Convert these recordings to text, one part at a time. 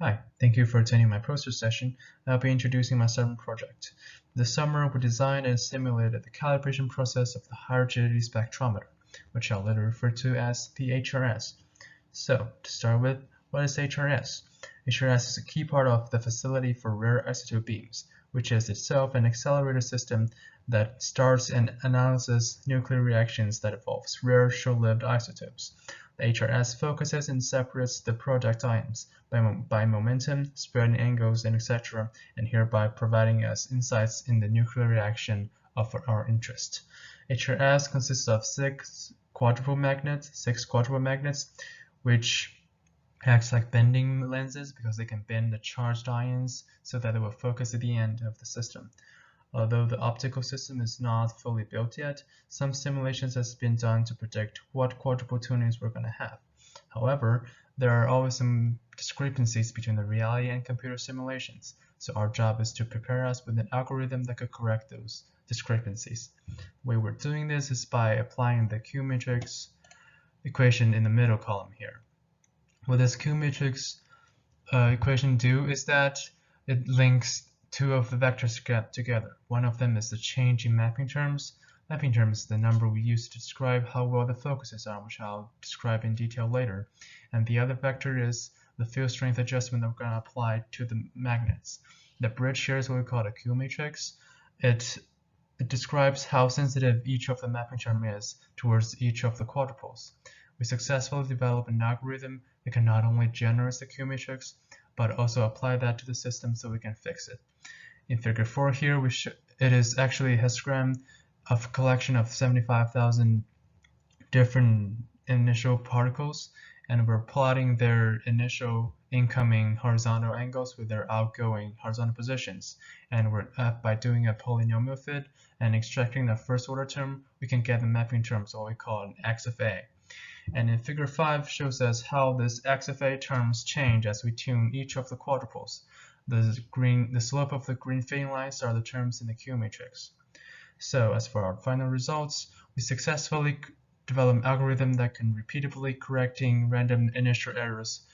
Hi, thank you for attending my poster session. I'll be introducing my summer project. This summer, we designed and simulated the calibration process of the high rigidity spectrometer, which I'll later refer to as the HRS. So, to start with, what is HRS? HRS is a key part of the Facility for Rare Isotope Beams, which is itself an accelerator system that starts and analyzes nuclear reactions that involves rare, short-lived isotopes. The HRS focuses and separates the product ions by momentum, spreading angles, and etc., and hereby providing us insights in the nuclear reaction of our interest. HRS consists of six quadruple magnets, which acts like bending lenses because they can bend the charged ions so that they will focus at the end of the system. Although the optical system is not fully built yet, some simulations has been done to predict what quadruple tunings we're going to have. However, there are always some discrepancies between the reality and computer simulations, so our job is to prepare us with an algorithm that could correct those discrepancies. The way we're doing this is by applying the Q matrix equation in the middle column here. What this Q matrix equation do is that it links two of the vectors together. One of them is the change in mapping terms. Mapping terms is the number we use to describe how well the focuses are, which I'll describe in detail later. And the other vector is the field strength adjustment that we're going to apply to the magnets. The bridge here is what we call a Q matrix. It describes how sensitive each of the mapping term is towards each of the quadruples. We successfully developed an algorithm that can not only generate the Q matrix, but also apply that to the system so we can fix it. In figure 4 here, it is actually a histogram of a collection of 75,000 different initial particles, and we're plotting their initial incoming horizontal angles with their outgoing horizontal positions. And by doing a polynomial fit and extracting the first order term, we can get the mapping terms, what we call an X of A. And in figure 5 shows us how this X of A terms change as we tune each of the quadruples. The slope of the green fading lines are the terms in the Q matrix. So as for our final results, we successfully developed an algorithm that can repeatedly correcting random initial errors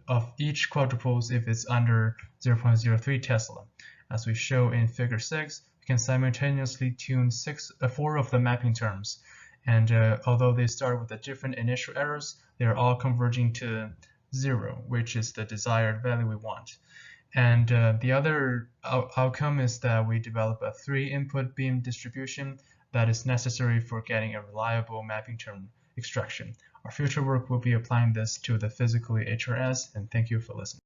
of each quadruples if it's under 0.03 Tesla. As we show in figure 6, we can simultaneously tune 4 of the mapping terms. And although they start with a different initial errors, they are all converging to 0, which is the desired value we want. And the other outcome is that we develop a 3-input beam distribution that is necessary for getting a reliable mapping term extraction. Our future work will be applying this to the physically HRS, and thank you for listening.